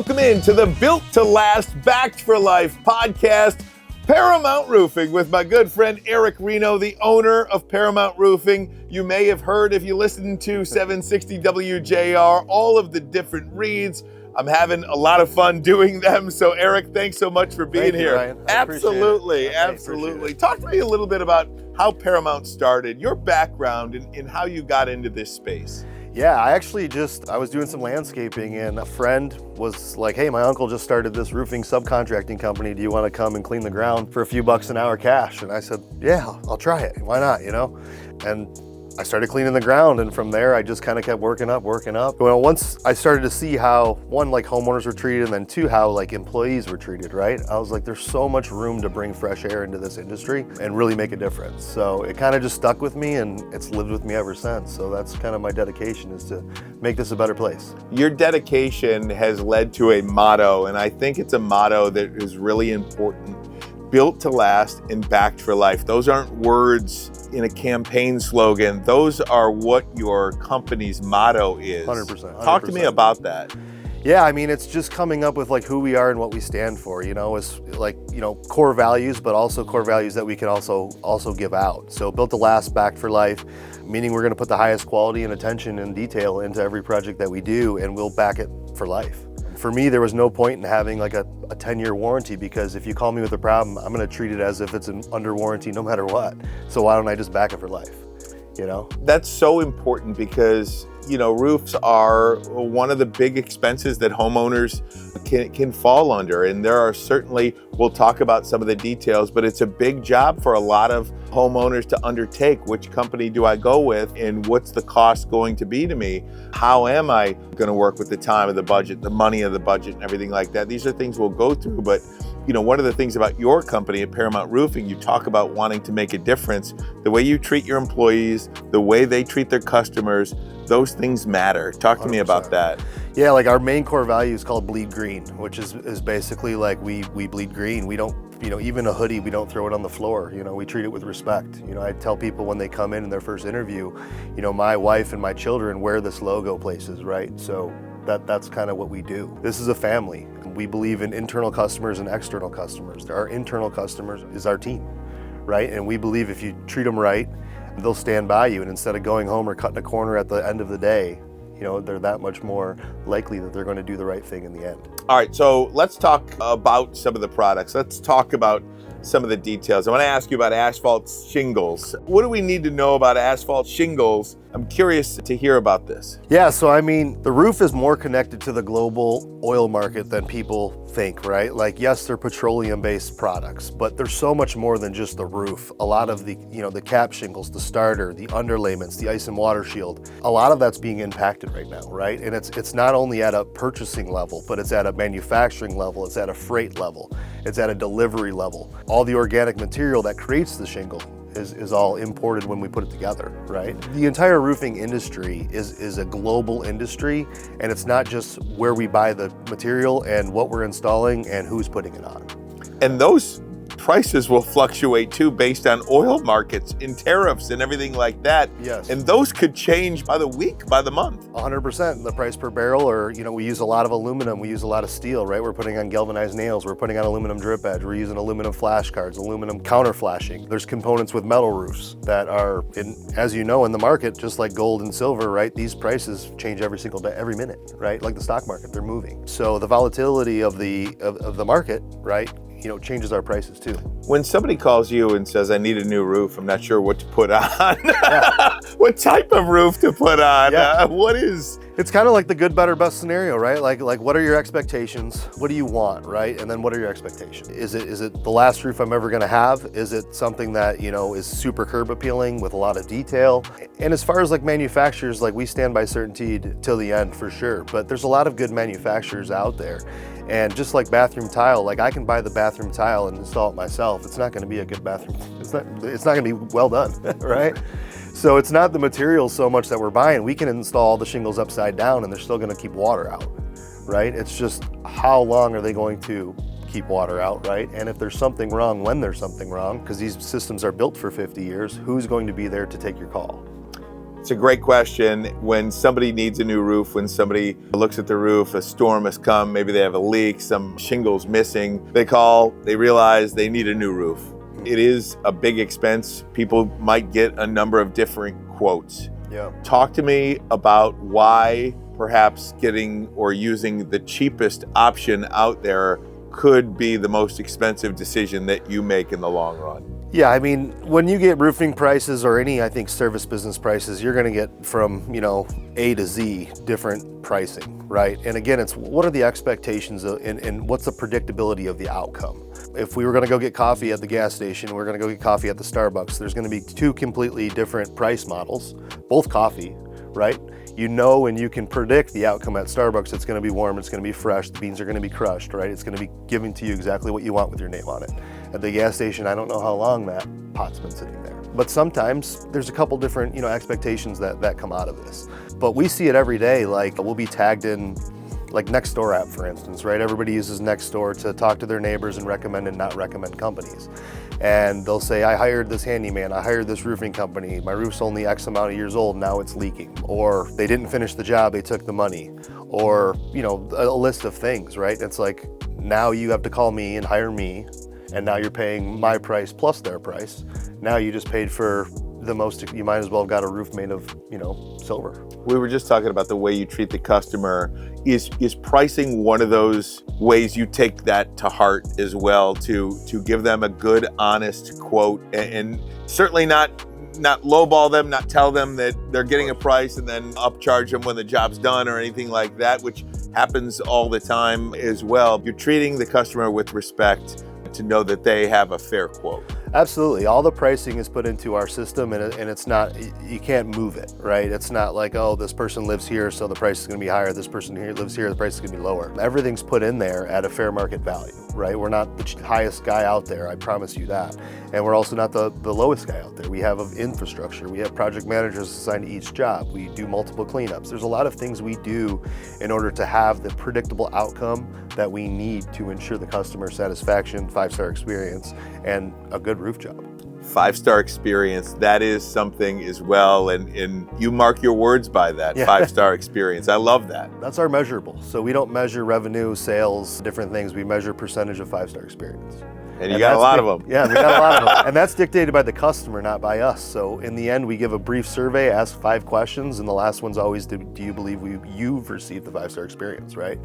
Welcome into the Built to Last, Backed for Life podcast, Paramount Roofing, with my good friend Eric Reno, the owner of Paramount Roofing. You may have heard, if you listen to 760 WJR, all of the different reads. I'm having a lot of fun doing them. So Eric, thanks so much for being here. Ryan. Absolutely. Talk to me a little bit about how Paramount started, your background, and how you got into this space. Yeah, I was doing some landscaping and a friend was like, hey, my uncle just started this roofing subcontracting company. Do you want to come and clean the ground for a few bucks an hour cash? And I said, yeah, I'll try it. Why not, And I started cleaning the ground, and from there I just kind of kept working up. Well, once I started to see how, one, like homeowners were treated, and then two, how like employees were treated, right? I was like, there's so much room to bring fresh air into this industry and really make a difference. So it kind of just stuck with me, and it's lived with me ever since. So that's kind of my dedication, is to make this a better place. Your dedication has led to a motto, and I think it's a motto that is really important. Built to last and backed for life. Those aren't words in a campaign slogan. Those are what your company's motto is. 100%. Talk to me about that. Yeah, I mean, it's just coming up with like who we are and what we stand for, is like, core values, but also core values that we can also give out. So built to last, backed for life, meaning we're going to put the highest quality and attention and detail into every project that we do, and we'll back it for life. For me, there was no point in having like a 10-year warranty, because if you call me with a problem, I'm going to treat it as if it's under warranty no matter what. So why don't I just back it for life? That's so important, because roofs are one of the big expenses that homeowners can fall under. And there are certainly, we'll talk about some of the details, but it's a big job for a lot of homeowners to undertake. Which company do I go with, and what's the cost going to be to me? How am I going to work with the time of the budget, the money of the budget, and everything like that? These are things we'll go through, but one of the things about your company at Paramount Roofing, you talk about wanting to make a difference. The way you treat your employees, the way they treat their customers, those things matter. Talk to me about that. Yeah, like our main core value is called bleed green, which is basically like we bleed green. We don't, even a hoodie, we don't throw it on the floor. We treat it with respect. I tell people when they come in their first interview, my wife and my children wear this logo places, right? So that's kind of what we do. This is a family. We believe in internal customers and external customers. Our internal customers is our team, right? And we believe if you treat them right, they'll stand by you. And instead of going home or cutting a corner at the end of the day, they're that much more likely that they're going to do the right thing in the end. All right, so let's talk about some of the products. Let's talk about some of the details. I want to ask you about asphalt shingles. What do we need to know about asphalt shingles? I'm curious to hear about this. Yeah, so I mean, the roof is more connected to the global oil market than people think, right? Like, yes, they're petroleum-based products, but there's so much more than just the roof. A lot of the, the cap shingles, the starter, the underlayments, the ice and water shield, a lot of that's being impacted right now, right? And it's not only at a purchasing level, but it's at a manufacturing level, it's at a freight level, it's at a delivery level. All the organic material that creates the shingle is all imported when we put it together, right? The entire roofing industry is a global industry, and it's not just where we buy the material and what we're installing and who's putting it on. And those prices will fluctuate too, based on oil markets and tariffs and everything like that. Yes. And those could change by the week, by the month. 100%. The price per barrel, or, we use a lot of aluminum, we use a lot of steel, right? We're putting on galvanized nails, we're putting on aluminum drip edge, we're using aluminum flash cards, aluminum counter flashing. There's components with metal roofs that are, as you know, in the market, just like gold and silver, right? These prices change every single day, every minute, right? Like the stock market, they're moving. So the volatility of the market, right, changes our prices too. When somebody calls you and says, I need a new roof, I'm not sure what to put on. Yeah. What type of roof to put on? Yeah. It's kind of like the good, better, best scenario, right? Like what are your expectations? What do you want, right? And then what are your expectations? Is it the last roof I'm ever gonna have? Is it something that, is super curb appealing with a lot of detail? And as far as like manufacturers, like we stand by certainty till the end for sure, but there's a lot of good manufacturers out there. And just like bathroom tile, like I can buy the bathroom tile and install it myself. It's not gonna be a good bathroom. It's not gonna be well done, right? So it's not the materials so much that we're buying. We can install the shingles upside down and they're still gonna keep water out, right? It's just how long are they going to keep water out, right? And if there's something wrong, when there's something wrong, because these systems are built for 50 years, who's going to be there to take your call? It's a great question. When somebody needs a new roof, when somebody looks at the roof, a storm has come, maybe they have a leak, some shingles missing, they call, they realize they need a new roof. It is a big expense. People might get a number of different quotes. Yeah. Talk to me about why perhaps getting or using the cheapest option out there could be the most expensive decision that you make in the long run. Yeah, I mean, when you get roofing prices or any, I think, service business prices, you're going to get from, A to Z different pricing, right? And again, it's what are the expectations and what's the predictability of the outcome? If we were going to go get coffee at the gas station, we're going to go get coffee at the Starbucks, there's going to be two completely different price models, both coffee, right? You know, and you can predict the outcome at Starbucks. It's going to be warm, it's going to be fresh, the beans are going to be crushed, right? It's going to be giving to you exactly what you want with your name on it. At the gas station, I don't know how long that pot's been sitting there. But sometimes there's a couple different, expectations that come out of this. But we see it every day, like we'll be tagged in, like Nextdoor app, for instance, right? Everybody uses Nextdoor to talk to their neighbors and recommend and not recommend companies. And they'll say, I hired this handyman, I hired this roofing company, my roof's only X amount of years old, now it's leaking. Or they didn't finish the job, they took the money. Or, a list of things, right? It's like, now you have to call me and hire me, and now you're paying my price plus their price. Now you just paid for the most, you might as well have got a roof made of, silver. We were just talking about the way you treat the customer. Is pricing one of those ways you take that to heart as well, to give them a good, honest quote, and certainly not lowball them, not tell them that they're getting a price and then upcharge them when the job's done or anything like that, which happens all the time as well. You're treating the customer with respect to know that they have a fair quote. Absolutely. All the pricing is put into our system, and it's not, you can't move it, right? It's not like, oh, this person lives here, so the price is going to be higher. This person here lives here, the price is going to be lower. Everything's put in there at a fair market value, right? We're not the highest guy out there, I promise you that. And we're also not the lowest guy out there. We have infrastructure. We have project managers assigned to each job. We do multiple cleanups. There's a lot of things we do in order to have the predictable outcome that we need to ensure the customer satisfaction, 5-star experience, and a good roof job. 5-star experience, that is something as well, and you mark your words by that. Yeah. 5-star experience, I love that. That's our measurable. So we don't measure revenue, sales, different things. We measure percentage of 5-star experience. And you got a lot of them. Yeah, we got a lot of them. And that's dictated by the customer, not by us. So in the end, we give a brief survey, ask 5 questions, and the last one's always, do you believe you've received the 5-star experience, right?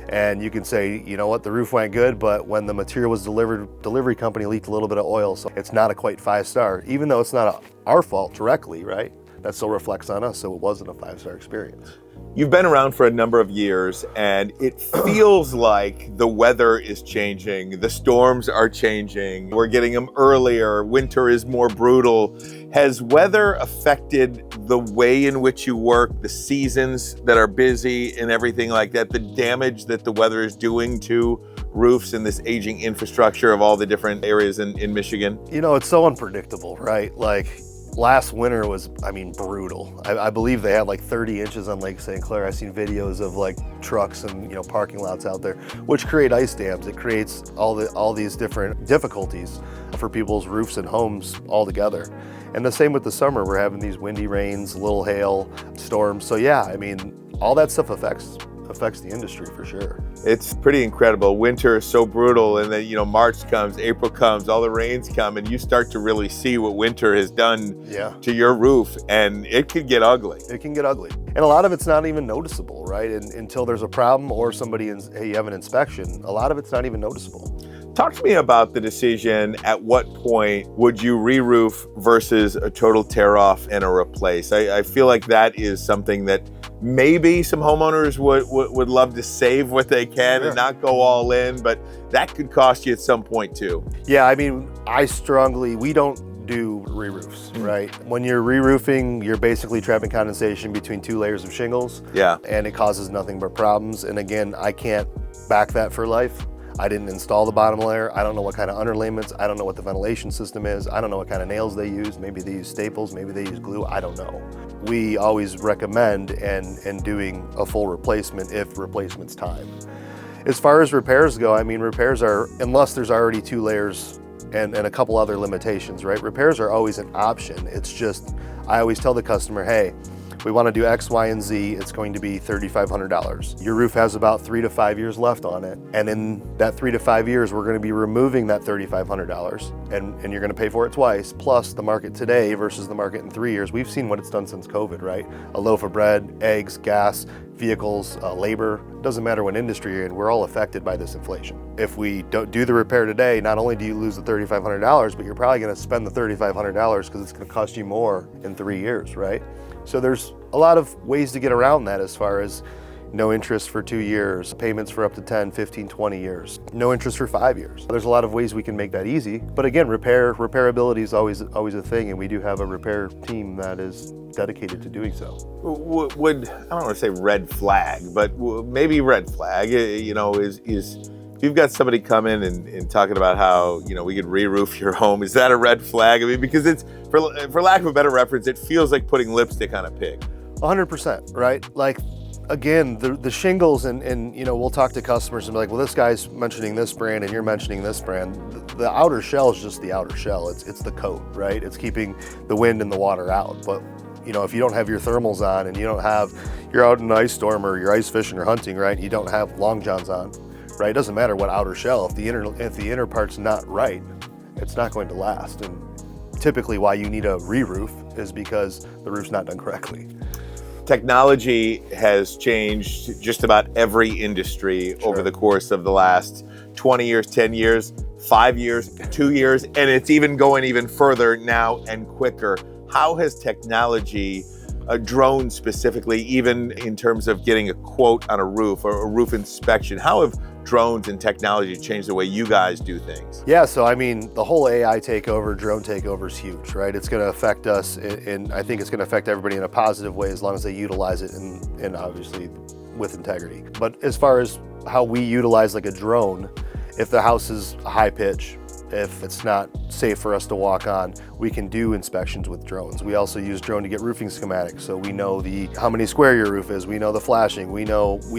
And you can say, you know what, the roof went good, but when the material was delivered, delivery company leaked a little bit of oil, so it's not a quite 5-star, even though it's not our fault directly, right? That still reflects on us, so it wasn't a 5-star experience. You've been around for a number of years, and it feels like the weather is changing, the storms are changing, we're getting them earlier, winter is more brutal. Has weather affected the way in which you work, the seasons that are busy and everything like that, the damage that the weather is doing to roofs and this aging infrastructure of all the different areas in Michigan? It's so unpredictable, right? Like, last winter was, brutal. I believe they had like 30 inches on Lake St. Clair. I've seen videos of like trucks and parking lots out there, which create ice dams. It creates all these different difficulties for people's roofs and homes all together. And the same with the summer. We're having these windy rains, little hail, storms. So yeah, all that stuff affects the industry for sure. It's pretty incredible. Winter is so brutal, and then March comes, April comes, all the rains come, and you start to really see what winter has done to your roof, and it can get ugly. It can get ugly. And a lot of it's not even noticeable, right? Until there's a problem or hey, you have an inspection, a lot of it's not even noticeable. Talk to me about the decision. At what point would you re-roof versus a total tear off and a replace? I feel like that is something that maybe some homeowners would love to save what they can and not go all in, but that could cost you at some point too. Yeah, we don't do re-roofs, right? When you're re-roofing, you're basically trapping condensation between 2 layers of shingles. Yeah. And it causes nothing but problems. And again, I can't back that for life. I didn't install the bottom layer. I don't know what kind of underlayments. I don't know what the ventilation system is. I don't know what kind of nails they use. Maybe they use staples, maybe they use glue. I don't know. We always recommend and doing a full replacement if replacement's time. As far as repairs go, repairs are, unless there's already 2 layers and a couple other limitations, right? Repairs are always an option. It's just, I always tell the customer, hey, we want to do X, Y, and Z, it's going to be $3,500. Your roof has about 3 to 5 years left on it. And in that 3 to 5 years, we're going to be removing that $3,500 and you're going to pay for it twice. Plus the market today versus the market in 3 years. We've seen what it's done since COVID, right? A loaf of bread, eggs, gas, vehicles, labor, doesn't matter what industry you're in, we're all affected by this inflation. If we don't do the repair today, not only do you lose the $3,500, but you're probably gonna spend the $3,500 because it's gonna cost you more in 3 years, right? So there's a lot of ways to get around that, as far as no interest for 2 years, payments for up to 10, 15, 20 years, no interest for 5 years. There's a lot of ways we can make that easy. But again, repairability is always a thing, and we do have a repair team that is dedicated to doing so. Would, I don't want to say red flag, but maybe red flag, you know, is if you've got somebody come in and talking about how, you know, we could re-roof your home, is that a red flag? I mean, because it's, for lack of a better reference, it feels like putting lipstick on a pig. 100%, right? Like, again, the shingles, and you know, we'll talk to customers and be like, well, this guy's mentioning this brand and you're mentioning this brand. The outer shell is just the outer shell. It's the coat, right? It's keeping the wind and the water out. But you know, if you don't have your thermals on and you're out in an ice storm or you're ice fishing or hunting, right? You don't have long johns on, right? It doesn't matter what outer shell. If the inner part's not right, it's not going to last. And typically why you need a re-roof is because the roof's not done correctly. Technology has changed just about every industry over the course of the last 20 years, 10 years, 5 years, 2 years, and it's even going even further now and quicker. How has technology, drones specifically, even in terms of getting a quote on a roof or a roof inspection, how have drones and technology changed the way you guys do things? Yeah, so I mean, the whole AI takeover, drone takeover is huge, right? It's going to affect us, and I think it's going to affect everybody in a positive way as long as they utilize it and obviously with integrity. But as far as how we utilize like a drone, if the house is high pitch, if it's not safe for us to walk on, we can do inspections with drones. We also use drone to get roofing schematics, so we know how many square your roof is, we know the flashing, we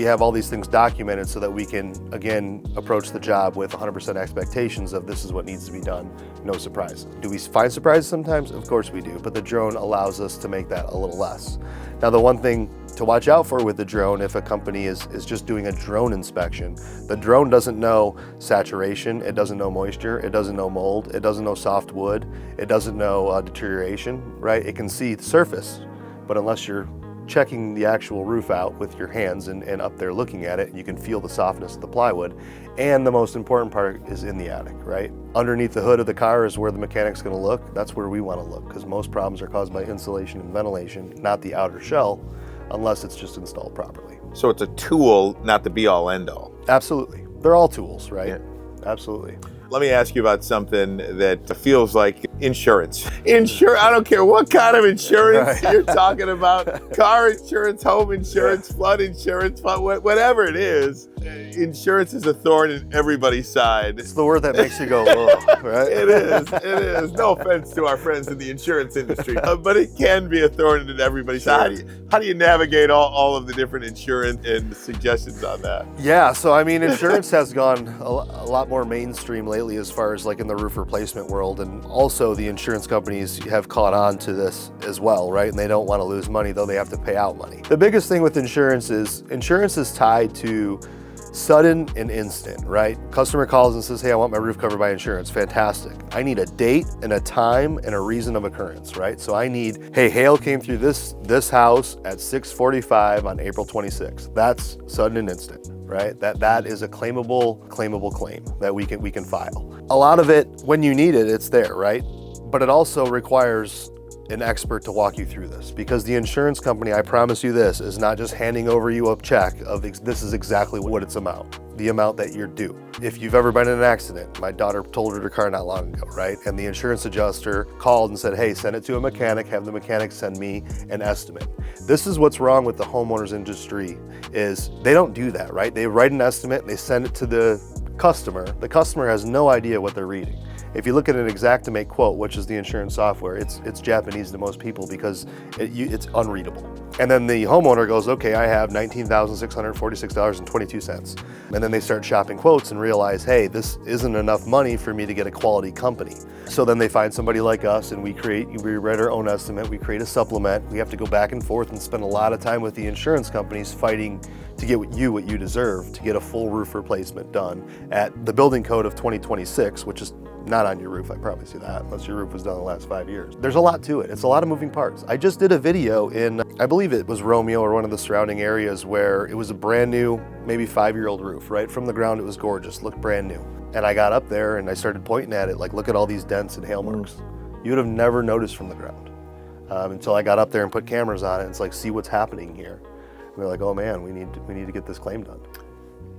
have all these things documented so that we can, again, approach the job with 100% expectations of this is what needs to be done, no surprises. Do we find surprises sometimes? Of course we do, but the drone allows us to make that a little less. Now, the one thing to watch out for with the drone, if a company is just doing a drone inspection, the drone doesn't know saturation, it doesn't know moisture, it doesn't know mold, it doesn't know soft wood, it doesn't know deterioration, right? It can see the surface, but unless you're checking the actual roof out with your hands and up there looking at it, you can feel the softness of the plywood. And the most important part is in the attic, right? Underneath the hood of the car is where the mechanic's gonna look. That's where we wanna look, because most problems are caused by insulation and ventilation, not the outer shell, unless it's just installed properly. So it's a tool, not the be-all, end-all. Absolutely. They're all tools, right? Yeah. Absolutely. Let me ask you about something that feels like insurance. I don't care what kind of insurance you're talking about, car insurance, home insurance, flood insurance, whatever it is, insurance is a thorn in everybody's side. It's the word that makes you go, ugh, right? It is. No offense to our friends in the insurance industry, but it can be a thorn in everybody's side. How do you navigate all of the different insurance and suggestions on that? Yeah, so I mean, insurance has gone a lot more mainstream lately as far as like in the roof replacement world, and also the insurance companies have caught on to this as well, right? And they don't want to lose money, though they have to pay out money. The biggest thing with insurance is tied to sudden and instant, right? Customer calls and says, hey, I want my roof covered by insurance. Fantastic. I need a date and a time and a reason of occurrence, right? So I need, hey, hail came through this house at 6:45 on April 26th. That's sudden and instant, right? That is a claimable claim that we can file. A lot of it, when you need it, it's there, right? But it also requires an expert to walk you through this, because the insurance company, I promise you this, is not just handing over you a check of this is exactly what it's the amount that you're due. If you've ever been in an accident, my daughter totaled her car not long ago, right? And the insurance adjuster called and said, hey, send it to a mechanic, have the mechanic send me an estimate. This is what's wrong with the homeowners industry, is they don't do that, right? They write an estimate and they send it to the customer, the customer has no idea what they're reading. If you look at an Xactimate quote, which is the insurance software, it's Japanese to most people because it's unreadable. And then the homeowner goes, okay, I have $19,646.22. And then they start shopping quotes and realize, hey, this isn't enough money for me to get a quality company. So then they find somebody like us and we write our own estimate, we create a supplement. We have to go back and forth and spend a lot of time with the insurance companies fighting to get what you deserve, to get a full roof replacement done at the building code of 2026, which is not on your roof, I promise you that, unless your roof was done in the last 5 years. There's a lot to it. It's a lot of moving parts. I just did a video in, I believe it was Romeo or one of the surrounding areas, where it was a brand new, maybe 5-year-old roof. Right from the ground, it was gorgeous, looked brand new. And I got up there and I started pointing at it, like, look at all these dents and hail marks. You would have never noticed from the ground until I got up there and put cameras on it. It's like, see what's happening here. And we're like, oh man, we need to get this claim done.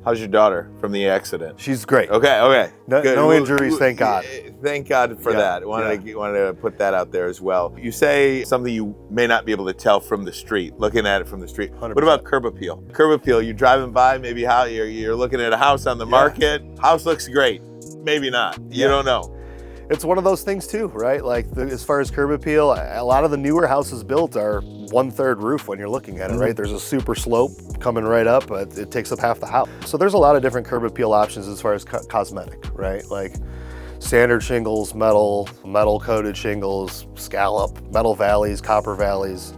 How's your daughter from the accident? She's great. Okay. No injuries, thank God. Thank God for that. Wanted to put that out there as well. You say something you may not be able to tell from the street, looking at it from the street. 100%. What about curb appeal? Curb appeal, you're driving by, maybe how you're looking at a house on the market. House looks great. Maybe not. You don't know. It's one of those things too, right? Like as far as curb appeal, a lot of the newer houses built are 1/3 roof when you're looking at it, right? There's a super slope coming right up, but it takes up half the house. So there's a lot of different curb appeal options as far as cosmetic, right? Like standard shingles, metal coated shingles, scallop, metal valleys, copper valleys.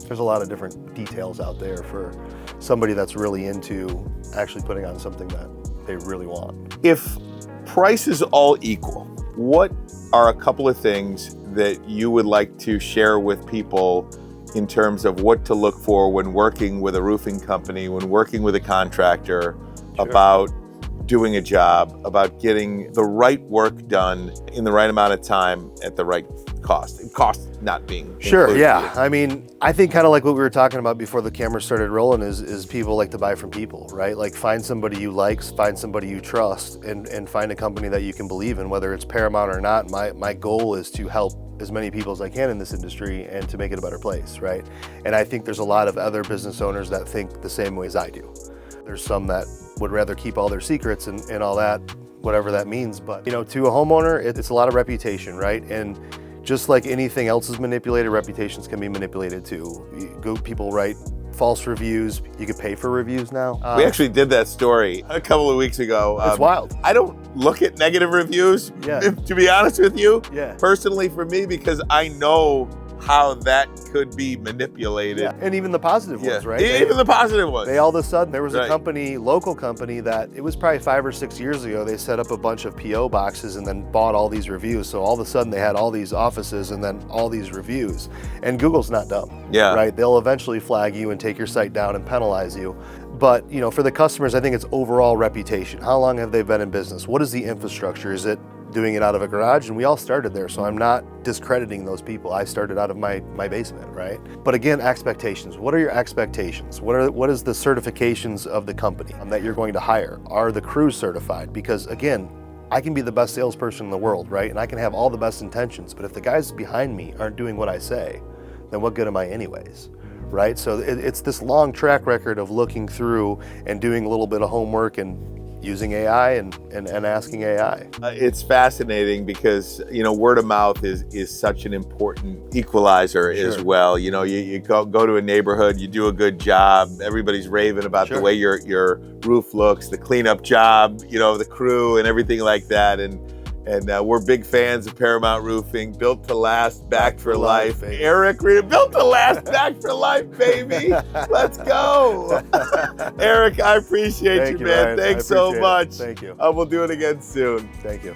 There's a lot of different details out there for somebody that's really into actually putting on something that they really want. If price is all equal, what are a couple of things that you would like to share with people in terms of what to look for when working with a roofing company, when working with a contractor, about doing a job, about getting the right work done in the right amount of time at the right cost? Cost not being included. Yeah. I mean, I think kind of like what we were talking about before the camera started rolling is people like to buy from people, right? Like find somebody you like, find somebody you trust, and find a company that you can believe in, whether it's Paramount or not. My goal is to help as many people as I can in this industry and to make it a better place, right? And I think there's a lot of other business owners that think the same way as I do. There's some that would rather keep all their secrets and all that, whatever that means. But, to a homeowner, it's a lot of reputation, right? And just like anything else is manipulated, reputations can be manipulated too. People write false reviews. You could pay for reviews now. We actually did that story a couple of weeks ago. It's wild. I don't look at negative reviews, to be honest with you, personally for me, because I know how that could be manipulated. And even the positive ones, right? Even the positive ones. They all of a sudden, there was a company, local company, that it was probably 5 or 6 years ago, they set up a bunch of PO boxes and then bought all these reviews. So all of a sudden they had all these offices and then all these reviews. And Google's not dumb, right? They'll eventually flag you and take your site down and penalize you. But for the customers, I think it's overall reputation. How long have they been in business? What is the infrastructure? Is it doing it out of a garage? And we all started there, so I'm not discrediting those people. I started out of my basement, right? But again, expectations. What are your expectations? What is the certifications of the company that you're going to hire? Are the crews certified? Because again, I can be the best salesperson in the world, right? And I can have all the best intentions, but if the guys behind me aren't doing what I say, then what good am I anyways? Right? So it's this long track record of looking through and doing a little bit of homework and using AI and asking AI. It's fascinating because, word of mouth is such an important equalizer as well. You go to a neighborhood, you do a good job, everybody's raving about the way your roof looks, the cleanup job, the crew and everything like that. And we're big fans of Paramount Roofing, built to last, backed for life. Eric, built to last, backed for life, baby. Let's go. Eric, I appreciate you, man. Ryan. Thanks so much. Thank you. We'll do it again soon. Thank you.